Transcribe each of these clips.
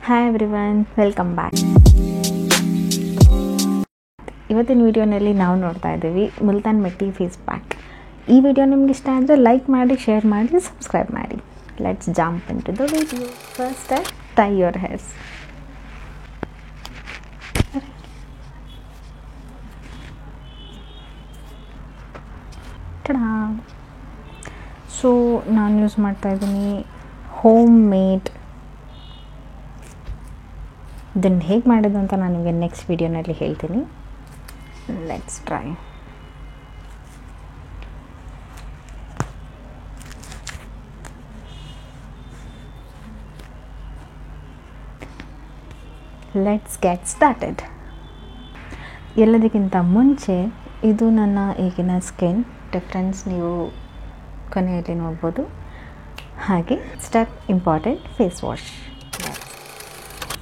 Hi everyone, welcome back. ಇವತ್ತಿನ ವಿಡಿಯೋನಲ್ಲಿ ನಾವು ನೋಡ್ತಾ ಇದ್ದೀವಿ ಮುಲ್ತಾನ್ ಮಿಟ್ಟಿ ಫೇಸ್ ಪ್ಯಾಕ್. ಈ ವಿಡಿಯೋ ನಿಮ್ಗೆ ಇಷ್ಟ ಆದರೆ ಲೈಕ್ ಮಾಡಿ, ಶೇರ್ ಮಾಡಿ, ಸಬ್ಸ್ಕ್ರೈಬ್ ಮಾಡಿ. Let's jump in to the video. First tie your hairs. So ನಾನು ಯೂಸ್ ಮಾಡ್ತಾ ಇದ್ದೀನಿ ಹೋಮ್ ಮೇಡ್. ಇದನ್ನು ಹೇಗೆ ಮಾಡೋದು ಅಂತ ನಾನು ನಿಮಗೆ ನೆಕ್ಸ್ಟ್ ವಿಡಿಯೋನಲ್ಲಿ ಹೇಳ್ತೀನಿ. Let's try. Let's get started. ಎಲ್ಲದಕ್ಕಿಂತ ಮುಂಚೆ ಇದು ನನ್ನ ಈಗಿನ ಸ್ಕಿನ್ ಡಿಫ್ರೆನ್ಸ್ ನೀವು ಕೊನೆಯಲ್ಲಿ ನೋಡ್ಬೋದು. ಹಾಗೆ step important, face wash.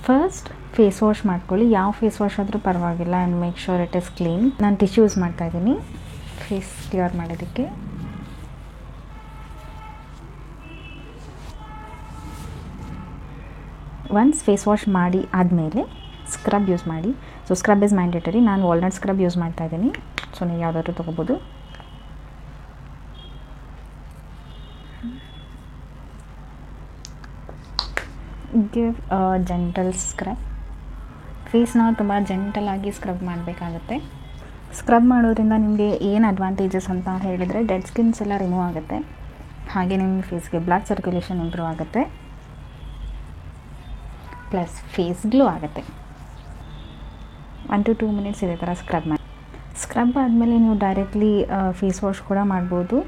First face wash ಮಾಡ್ಕೊಳ್ಳಿ. ಯಾವ ಫೇಸ್ ವಾಶ್ ಆದರೂ ಪರವಾಗಿಲ್ಲ, and make sure it is clean. ನಾನು ಟಿಶ್ಯೂ ಯೂಸ್ ಮಾಡ್ತಾಯಿದ್ದೀನಿ ಫೇಸ್ ಕ್ಲಿಯರ್ ಮಾಡೋದಕ್ಕೆ. ಒನ್ಸ್ ಫೇಸ್ ವಾಶ್ ಮಾಡಿ ಆದಮೇಲೆ ಸ್ಕ್ರಬ್ ಯೂಸ್ ಮಾಡಿ. So scrub is mandatory. ನಾನು ವಾಲ್ನಟ್ ಸ್ಕ್ರಬ್ ಯೂಸ್ ಮಾಡ್ತಾಯಿದ್ದೀನಿ. ಸೊ ನೀವು ಯಾವುದಾದ್ರೂ ತೊಗೋಬೋದು. Give gentle scrub. ಫೇಸ್ನ ತುಂಬ ಜೆಂಟಲಾಗಿ ಸ್ಕ್ರಬ್ ಮಾಡಬೇಕಾಗುತ್ತೆ. ಸ್ಕ್ರಬ್ ಮಾಡೋದ್ರಿಂದ ನಿಮಗೆ ಏನು ಅಡ್ವಾಂಟೇಜಸ್ ಅಂತ ಹೇಳಿದರೆ, ಡೆಡ್ ಸ್ಕಿನ್ಸ್ ಎಲ್ಲ ರಿಮೂವ್ ಆಗುತ್ತೆ. ಹಾಗೆ ನಿಮ್ಮ ಫೇಸ್ಗೆ ಬ್ಲಡ್ ಸರ್ಕ್ಯುಲೇಷನ್ ಇಂಪ್ರೂವ್ ಆಗುತ್ತೆ, ಪ್ಲಸ್ ಫೇಸ್ ಗ್ಲೋ ಆಗುತ್ತೆ. 1 to 2 ಮಿನಿಟ್ಸ್ ಇದೇ ಥರ ಸ್ಕ್ರಬ್ ಮಾಡಿ. ಸ್ಕ್ರಬ್ ಆದಮೇಲೆ ನೀವು ಡೈರೆಕ್ಟ್ಲಿ ಫೇಸ್ ವಾಶ್ ಕೂಡ ಮಾಡ್ಬೋದು.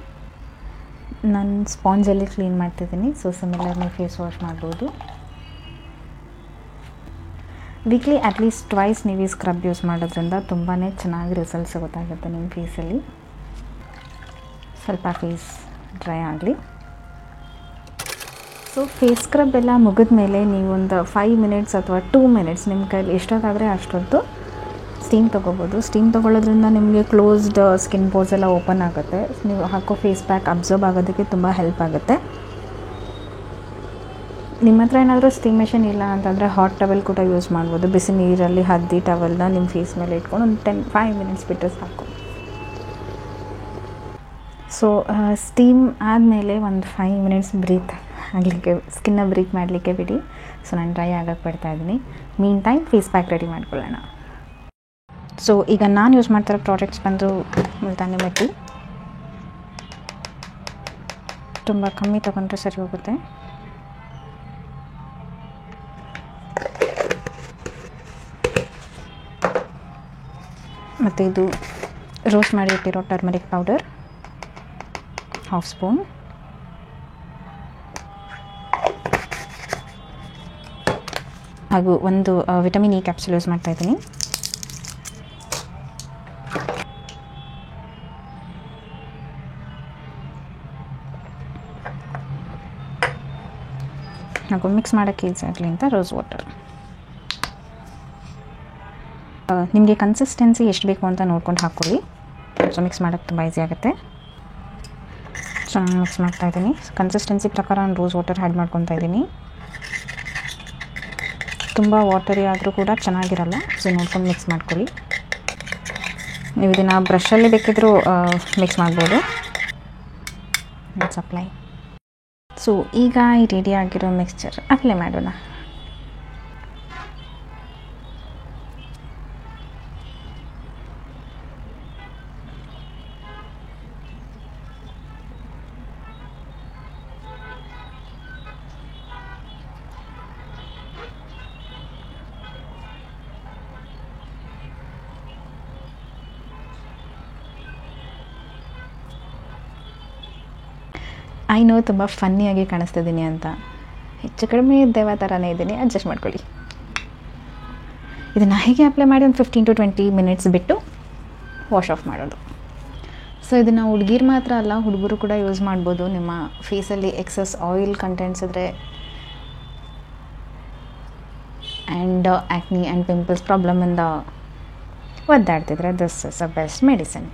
ನಾನು ಸ್ಪಾಂಜಲ್ಲಿ ಕ್ಲೀನ್ ಮಾಡ್ತಿದ್ದೀನಿ. ಸೊ ಸಿಮಿಲರ್ ನೀವು ಫೇಸ್ ವಾಶ್ ಮಾಡ್ಬೋದು. ವೀಕ್ಲಿ ಅಟ್ಲೀಸ್ಟ್ ಟ್ವೈಸ್ ನೀವು ಈ ಸ್ಕ್ರಬ್ ಯೂಸ್ ಮಾಡೋದ್ರಿಂದ ತುಂಬಾ ಚೆನ್ನಾಗಿ ರಿಸಲ್ಟ್ಸ್ ಗೊತ್ತಾಗುತ್ತೆ ನಿಮ್ಮ ಫೇಸಲ್ಲಿ. ಸ್ವಲ್ಪ ಫೇಸ್ ಡ್ರೈ ಆಗಲಿ. ಸೊ ಫೇಸ್ ಸ್ಕ್ರಬ್ ಎಲ್ಲ ಮುಗಿದ ಮೇಲೆ ನೀವು ಒಂದು 5 ಮಿನಿಟ್ಸ್ ಅಥವಾ 2 ಮಿನಿಟ್ಸ್ ನಿಮ್ಮ ಕೈಲಿ ಎಷ್ಟೊತ್ತಾದರೆ ಅಷ್ಟೊತ್ತು ಸ್ಟೀಮ್ ತೊಗೋಬೋದು. ಸ್ಟೀಮ್ ತೊಗೊಳ್ಳೋದ್ರಿಂದ ನಿಮಗೆ ಕ್ಲೋಸ್ಡ್ ಸ್ಕಿನ್ ಪೋರ್ಸ್ ಎಲ್ಲ ಓಪನ್ ಆಗುತ್ತೆ. ನೀವು ಹಾಕೋ ಫೇಸ್ ಪ್ಯಾಕ್ ಅಬ್ಸರ್ವ್ ಆಗೋದಕ್ಕೆ ತುಂಬ ಹೆಲ್ಪ್ ಆಗುತ್ತೆ. ನಿಮ್ಮ ಹತ್ರ ಏನಾದರೂ ಸ್ಟೀಮ್ ಮೆಷಿನ್ ಇಲ್ಲ ಅಂತಂದರೆ ಹಾಟ್ ಟವೆಲ್ ಕೂಡ ಯೂಸ್ ಮಾಡ್ಬೋದು. ಬಿಸಿ ನೀರಲ್ಲಿ ಹದ್ದಿ ಟವೆಲ್ನ ನಿಮ್ಮ ಫೇಸ್ ಮೇಲೆ ಇಟ್ಕೊಂಡು ಒಂದು 5 ಮಿನಿಟ್ಸ್ ಬಿಟ್ಟರೆ ಸಾಕು. ಸೊ ಸ್ಟೀಮ್ ಆದಮೇಲೆ ಒಂದು 5 ಮಿನಿಟ್ಸ್ ಬ್ರೀತ್ ಆಗಲಿಕ್ಕೆ, ಸ್ಕಿನ್ನ ಬ್ರೀತ್ ಮಾಡಲಿಕ್ಕೆ ಬಿಡಿ. ಸೊ ನಾನು ಡ್ರೈ ಆಗೋಕ್ಕೆ ಬಿಡ್ತಾಯಿದ್ದೀನಿ. Meantime face pack ready ಮಾಡ್ಕೊಳ್ಳೋಣ. ಸೊ ಈಗ ನಾನು ಯೂಸ್ ಮಾಡ್ತಿರೋ ಪ್ರಾಡಕ್ಟ್ಸ್ ಬಂದು ಮುಲ್ತಾನಿ ಮಿಟ್ಟಿ. ತುಂಬ ಕಮ್ಮಿ ತೊಗೊಂಡ್ರೆ ಸರಿ ಹೋಗುತ್ತೆ. ಮತ್ತು ಇದು ರೋಸ್ಟ್ ಮಾಡಿ ಇಟ್ಟಿರೋ ಟರ್ಮರಿಕ್ ಪೌಡರ್ 1/2 ಸ್ಪೂನ್. ಹಾಗೂ ಒಂದು ವಿಟಮಿನ್ ಇ ಕ್ಯಾಪ್ಸೂಲ್ ಯೂಸ್ ಮಾಡ್ತಾಯಿದ್ದೀನಿ. ಹಾಗೂ ಮಿಕ್ಸ್ ಮಾಡೋಕ್ಕೆ ಈಸಿ ಆಗಲಿ ಅಂತ ರೋಸ್ ವಾಟರ್. ನಿಮಗೆ ಕನ್ಸಿಸ್ಟೆನ್ಸಿ ಎಷ್ಟು ಬೇಕು ಅಂತ ನೋಡ್ಕೊಂಡು ಹಾಕ್ಕೊಳ್ಳಿ. ಸೊ ಮಿಕ್ಸ್ ಮಾಡೋಕ್ಕೆ ತುಂಬ ಈಸಿ ಆಗುತ್ತೆ. ಸೊ ನಾನು ಮಿಕ್ಸ್ ಮಾಡ್ತಾಯಿದ್ದೀನಿ. ಕನ್ಸಿಸ್ಟೆನ್ಸಿ ಪ್ರಕಾರ ನಾನು ರೋಸ್ ವಾಟರ್ ಆ್ಯಡ್ ಮಾಡ್ಕೊತಾ ಇದ್ದೀನಿ. ತುಂಬ ವಾಟರಿ ಆದರೂ ಕೂಡ ಚೆನ್ನಾಗಿರಲ್ಲ. ಸೊ ನೋಡ್ಕೊಂಡು ಮಿಕ್ಸ್ ಮಾಡ್ಕೊಳ್ಳಿ. ನೀವು ಇದನ್ನು ಬ್ರಷಲ್ಲಿ ಬೇಕಿದ್ರೂ ಮಿಕ್ಸ್ ಮಾಡ್ಬೋದು. ಅಪ್ಲೈ. ಸೊ ಈಗ ಈ ರೆಡಿ ಆಗಿರೋ ಮಿಕ್ಸ್ಚರ್ ಅಪ್ಲೈ ಮಾಡೋಣ. ಐ ನೋ ತುಂಬ ಫನ್ನಿಯಾಗಿ ಕಾಣಿಸ್ತಿದ್ದೀನಿ ಅಂತ. ಹೆಚ್ಚು ಕಡಿಮೆ ದೇವ ಥರನೇ ಇದ್ದೀನಿ, ಅಡ್ಜಸ್ಟ್ ಮಾಡ್ಕೊಳ್ಳಿ. ಇದನ್ನು ಹೇಗೆ ಅಪ್ಲೈ ಮಾಡಿ ಒಂದು 15 to 20 ಮಿನಿಟ್ಸ್ ಬಿಟ್ಟು ವಾಶ್ ಆಫ್ ಮಾಡೋದು. ಸೊ ಇದನ್ನು ಹುಡುಗಿರು ಮಾತ್ರ ಅಲ್ಲ, ಹುಡುಗರು ಕೂಡ ಯೂಸ್ ಮಾಡ್ಬೋದು. ನಿಮ್ಮ ಫೇಸಲ್ಲಿ ಎಕ್ಸಸ್ ಆಯಿಲ್ ಕಂಟೆಂಟ್ಸ್ ಇದ್ದರೆ ಆ್ಯಂಡ್ ಆ್ಯಕ್ನಿ ಆ್ಯಂಡ್ ಪಿಂಪಲ್ಸ್ ಪ್ರಾಬ್ಲಮಿಂದ ಒದ್ದಾಡ್ತಿದ್ರೆ this is a best medicine.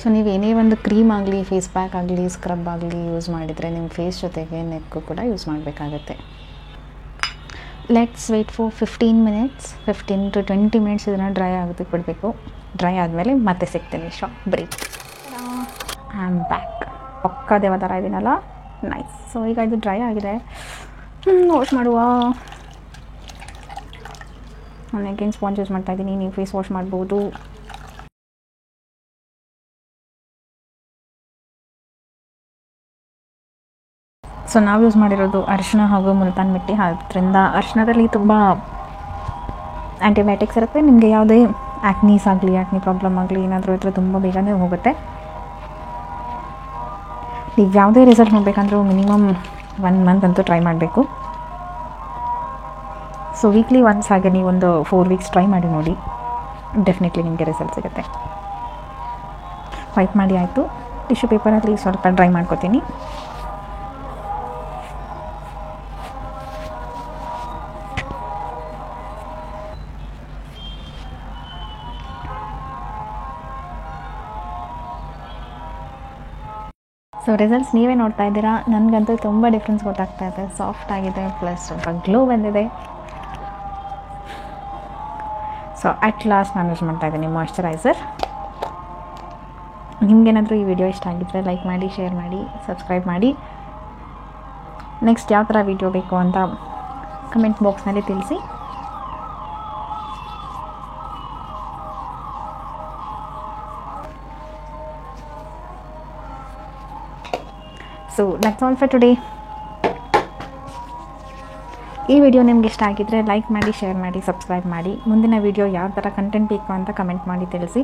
So ನೀವು ಏನೇ ಒಂದು ಕ್ರೀಮ್ ಆಗಲಿ, ಫೇಸ್ ಪ್ಯಾಕ್ ಆಗಲಿ, ಸ್ಕ್ರಬ್ ಆಗಲಿ ಯೂಸ್ ಮಾಡಿದರೆ ನಿಮ್ಮ ಫೇಸ್ ಜೊತೆಗೆ ನೆಕ್ಕು ಕೂಡ ಯೂಸ್ ಮಾಡಬೇಕಾಗತ್ತೆ. Let's wait for 15 minutes, 15 to 20 minutes ಇದನ್ನು ಡ್ರೈ ಆಗೋದಕ್ಕೆ ಬಿಡಬೇಕು. ಡ್ರೈ ಆದಮೇಲೆ ಮತ್ತೆ ಸಿಗ್ತೀನಿ. Short break. I am back. ಪಕ್ಕ ದೇವ ಥರ ಇದ್ದೀನಲ್ಲ, ನೈಸ್. ಸೊ ಈಗ ಇದು ಡ್ರೈ ಆಗಿದೆ, ವಾಶ್ ಮಾಡುವ. ನಾನು ಅಗೇನ್ ಸ್ಪಾಂಜ್ ಯೂಸ್ ಮಾಡ್ತಾಯಿದ್ದೀನಿ, ನೀವು ಫೇಸ್ ವಾಶ್ ಮಾಡ್ಬೋದು. ಸೊ ನಾವು ಯೂಸ್ ಮಾಡಿರೋದು ಅರಿಶಿನ ಹಾಗೂ ಮುಲ್ತಾನ್ ಮಿಟ್ಟಿ. ಅದರಿಂದ ಅರಿಶಿನದಲ್ಲಿ ತುಂಬ ಆ್ಯಂಟಿಬಯೋಟಿಕ್ಸ್ ಇರುತ್ತೆ. ನಿಮಗೆ ಯಾವುದೇ ಆ್ಯಕ್ನೀಸ್ ಆಗಲಿ, ಆ್ಯಕ್ನಿ ಪ್ರಾಬ್ಲಮ್ ಆಗಲಿ ಏನಾದರೂ ಇದ್ದರೆ ತುಂಬ ಬೇಗನೆ ಹೋಗುತ್ತೆ. ನೀವು ಯಾವುದೇ ರಿಸಲ್ಟ್ ನೋಡಬೇಕಂದ್ರೂ ಮಿನಿಮಮ್ 1 ಮಂತ್ ಅಂತೂ ಟ್ರೈ ಮಾಡಬೇಕು. ಸೊ ವೀಕ್ಲಿ ಒನ್ಸ್ ಹಾಗೆ ನೀವೊಂದು 4 ವೀಕ್ಸ್ ಟ್ರೈ ಮಾಡಿ ನೋಡಿ, ಡೆಫಿನೆಟ್ಲಿ ನಿಮಗೆ ರಿಸಲ್ಟ್ ಸಿಗುತ್ತೆ. ವೈಪ್ ಮಾಡಿ ಆಯಿತು. ಟಿಶ್ಯೂ ಪೇಪರಲ್ಲಿ ಸ್ವಲ್ಪ ಡ್ರೈ ಮಾಡ್ಕೊತೀನಿ. ಸೊ ರಿಸಲ್ಟ್ಸ್ ನೀವೇ ನೋಡ್ತಾ ಇದ್ದೀರಾ. ನನಗಂತೂ ತುಂಬ ಡಿಫ್ರೆನ್ಸ್ ಗೊತ್ತಾಗ್ತಾ ಇದೆ. ಸಾಫ್ಟ್ ಆಗಿದೆ, ಪ್ಲಸ್ ಸ್ವಲ್ಪ ಗ್ಲೋ ಬಂದಿದೆ. ಸೊ ಅಟ್ ಲಾಸ್ಟ್ ನಾನು ಯೂಸ್ ಮಾಡ್ತಾ ಇದ್ದೀನಿ ಮಾಯ್ಶ್ಚರೈಸರ್. ನಿಮಗೇನಾದರೂ ಈ ವಿಡಿಯೋ ಇಷ್ಟ ಆಗಿದ್ದರೆ ಲೈಕ್ ಮಾಡಿ, ಶೇರ್ ಮಾಡಿ, ಸಬ್ಸ್ಕ್ರೈಬ್ ಮಾಡಿ. ನೆಕ್ಸ್ಟ್ ಯಾವ ಥರ ವಿಡಿಯೋ ಬೇಕು ಅಂತ ಕಮೆಂಟ್ ಬಾಕ್ಸ್ನಲ್ಲಿ ತಿಳಿಸಿ. So that's all for today. ಈ ವಿಡಿಯೋ ನಿಮ್ಗೆ ಇಷ್ಟ ಆಗಿದ್ದರೆ ಲೈಕ್ ಮಾಡಿ, ಶೇರ್ ಮಾಡಿ, ಸಬ್ಸ್ಕ್ರೈಬ್ ಮಾಡಿ. ಮುಂದಿನ ವಿಡಿಯೋ ಯಾವ ಥರ ಕಂಟೆಂಟ್ ಬೇಕು ಅಂತ ಕಮೆಂಟ್ ಮಾಡಿ ತಿಳಿಸಿ.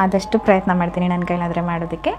ಆದಷ್ಟು ಪ್ರಯತ್ನ ಮಾಡ್ತೀನಿ ನನ್ನ ಕೈಲಾದರೆ ಮಾಡೋದಕ್ಕೆ.